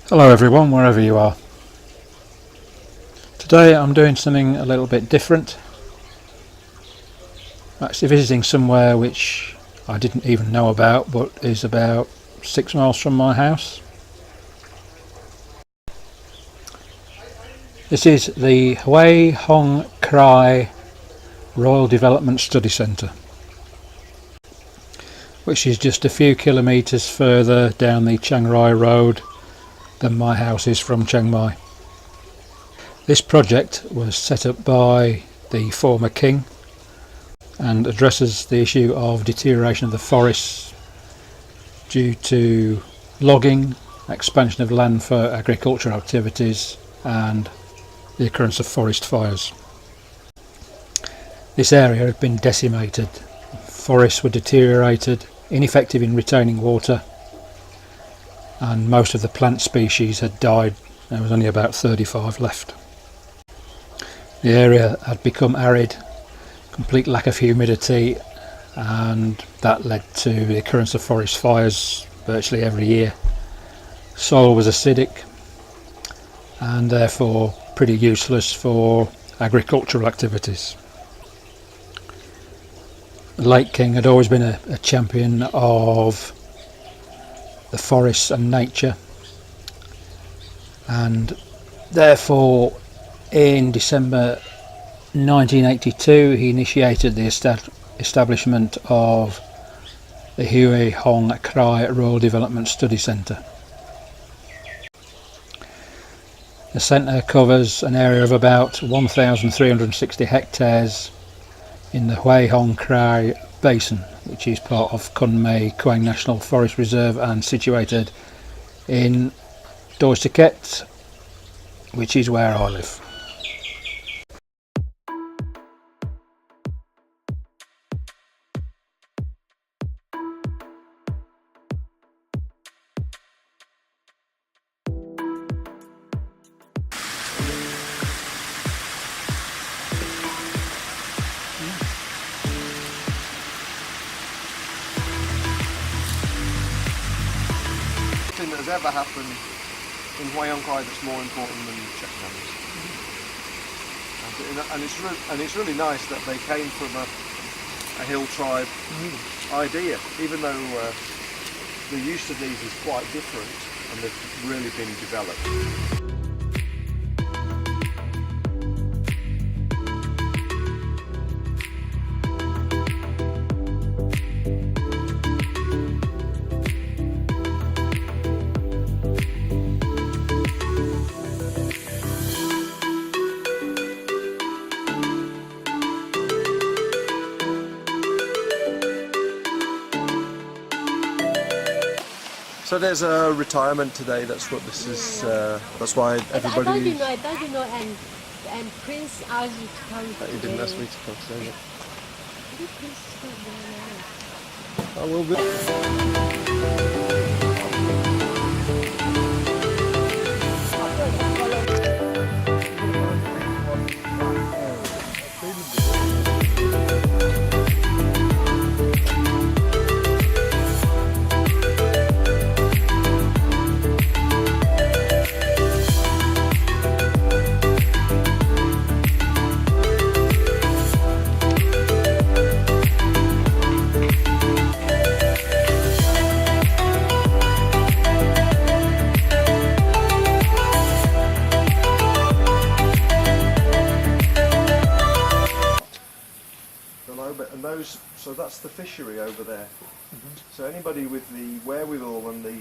Hello everyone, wherever you are. Today I'm doing something a little bit different. I'm actually visiting somewhere which I didn't even know about, but is about 6 miles from my house. This is the Huai Hong Khrai Royal Development Study Centre, which is just a few kilometres further down the Chiang Mai road than my house is from Chiang Mai. This project was set up by the former king and addresses the issue of deterioration of the forests due to logging, expansion of land for agricultural activities and the occurrence of forest fires. This area had been decimated, forests were deteriorated, ineffective in retaining water, and most of the plant species had died. There was only about 35 left. The area had become arid, complete lack of humidity, and that led to the occurrence of forest fires virtually every year. Soil was acidic and therefore pretty useless for agricultural activities. The late king had always been a champion of the forests and nature, and therefore in December 1982 he initiated the establishment of the Huai Hong Khrai Rural Development Study Centre. The centre covers an area of about 1,360 hectares in the Huai Hong Khrai Basin, which is part of Khun Kuang National Forest Reserve and situated in Doistaket, which is where I live. Nothing that has ever happened in Huai Hong Khrai that's more important than check dams. And it's really nice that they came from a hill tribe idea, even though the use of these is quite different and they've really been developed. So there's a retirement today. That's what this is. That's why everybody. I thought you know, and Prince asked you to come today. You didn't ask me to come today. Prince I will be. And those, so that's the fishery over there. So anybody with the wherewithal and the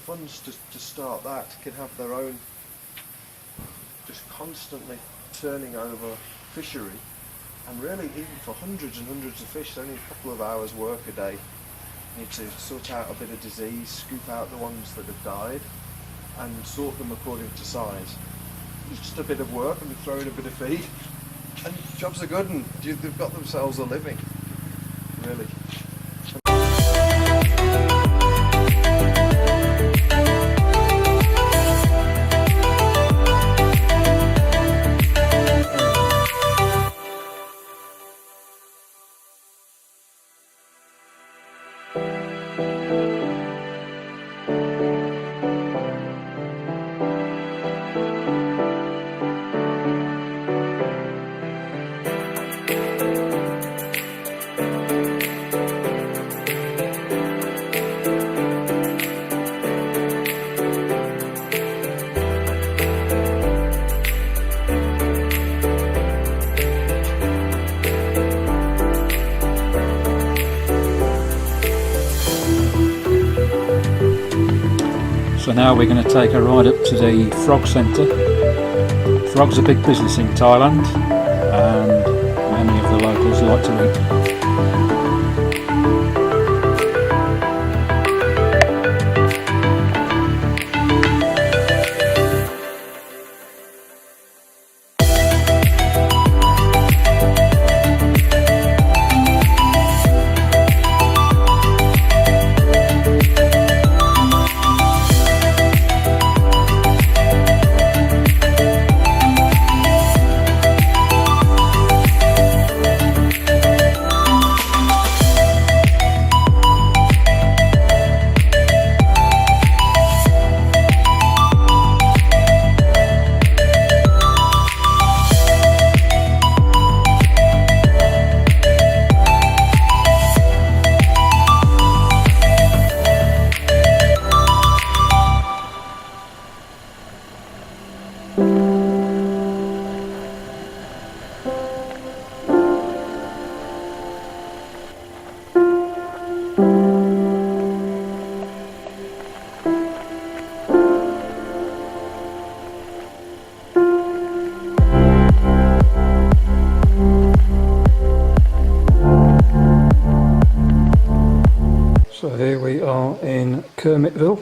funds to start that can have their own, just constantly turning over fishery, and really even for hundreds and hundreds of fish, only a couple of hours work a day. You need to sort out a bit of disease, scoop out the ones that have died, and sort them according to size. It's just a bit of work, and we throw in a bit of feed. And jobs are good, and they've got themselves a living, really. So now we're going to take a ride up to the frog centre. Frogs are a big business in Thailand and many of the locals like to eat. So here we are in Kermitville.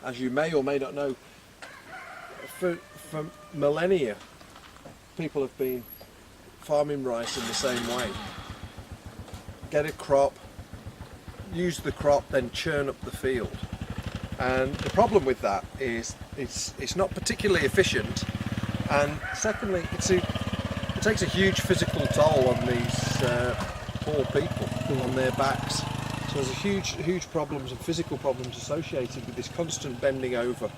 As you may or may not know, for millennia people have been farming rice in the same way. Get a crop, use the crop, then churn up the field. And the problem with that is it's not particularly efficient, and secondly it takes a huge physical toll on these poor people on their backs. So there's huge problems and physical problems associated with this constant bending over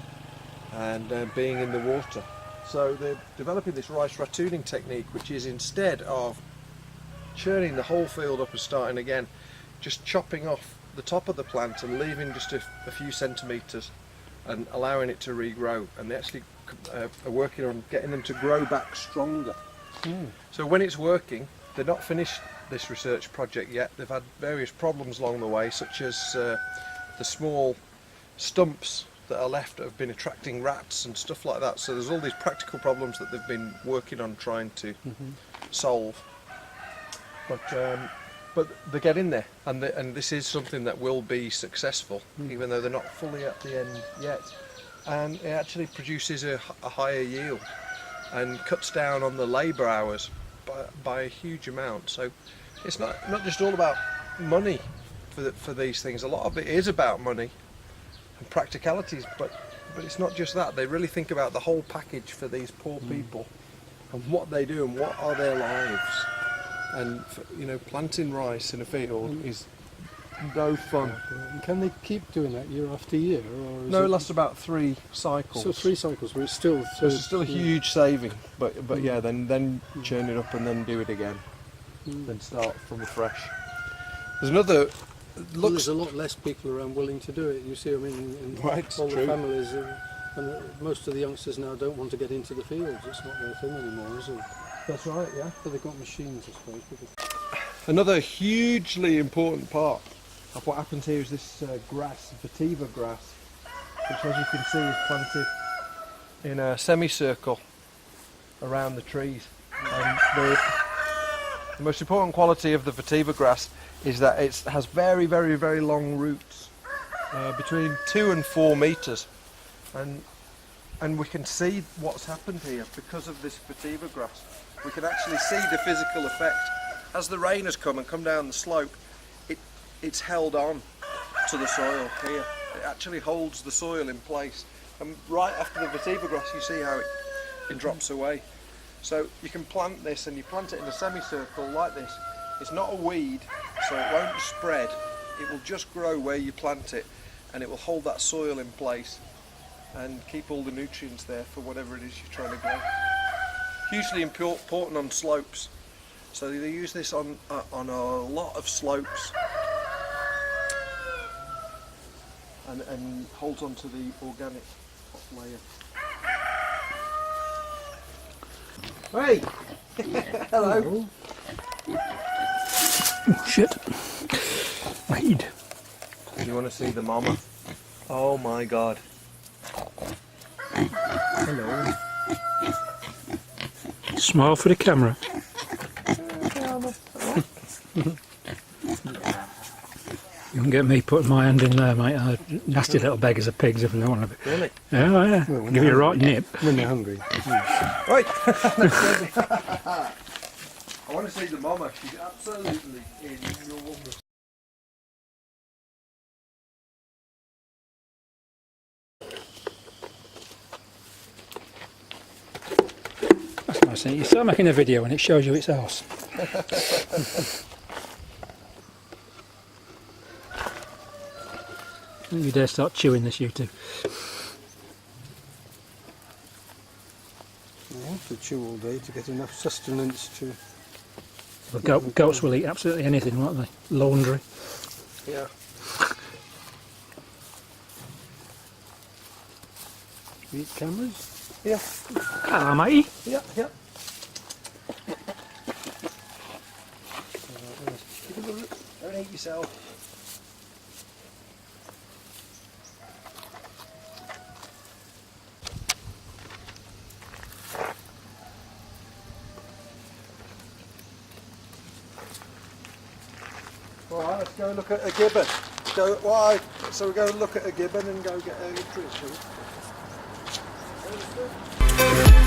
and being in the water. So they're developing this rice ratooning technique, which is, instead of churning the whole field up and starting again, just chopping off the top of the plant and leaving just a few centimetres and allowing it to regrow, and they actually are working on getting them to grow back stronger. So when it's working, they're not finished this research project yet. They've had various problems along the way, such as the small stumps that are left have been attracting rats and stuff like that. So there's all these practical problems that they've been working on trying to solve. But they get in there, and this is something that will be successful, even though they're not fully at the end yet. And it actually produces a higher yield and cuts down on the labour hours by a huge amount. So it's not just all about money for these things. A lot of it is about money and practicalities, but it's not just that. They really think about the whole package for these poor people and what they do and what are their lives. And you know, planting rice in a field is no fun. Can they keep doing that year after year? Or is No, it lasts about 3 cycles. So 3 cycles, but it's still... So it's still a huge saving, but yeah, then churn it up and then do it again. Then start from fresh. There's another... Well, there's a lot less people around willing to do it. You see, I mean, in Right, all true. the families, and most of the youngsters now don't want to get into the fields. It's not their thing anymore, is it? That's right, yeah. But they've got machines, I suppose. Another hugely important part of what happens here is this grass, vetiver grass, which, as you can see, is planted in a semicircle around the trees. And the most important quality of the vetiver grass is that it has very, very, very long roots, between 2 and 4 metres, and we can see what's happened here because of this vetiver grass. We can actually see the physical effect. As the rain has come and come down the slope, it's held on to the soil here. It actually holds the soil in place, and right after the vetiver grass you see how it drops away. So you can plant this, and you plant it in a semicircle like this. It's not a weed, so it won't spread. It will just grow where you plant it, and it will hold that soil in place and keep all the nutrients there for whatever it is you're trying to grow. Hugely important on slopes, so they use this on a lot of slopes, and holds onto the organic top layer. Hey! Hello! Oh, shit. Weed. You want to see the mama? Oh my god. Hello. Smile for the camera. You won't get me putting my hand in there, mate. Nasty little beggars of pigs if they want to be. Really? Yeah, oh, yeah. Well, Give you a right nip. When they're hungry. Right! I want to see the mama. She's absolutely enormous. That's nice, isn't it? You start making a video and it shows you its arse. Don't you dare start chewing this, you two. You have to chew all day to get enough sustenance to... Well, goats will eat absolutely anything, won't they? Laundry. Yeah. You eat cameras? Yeah. Hello, matey. Yeah, yeah. Don't eat yourself. Alright, let's go look at a gibbon. So we go look at a gibbon and go get a drink, shall we?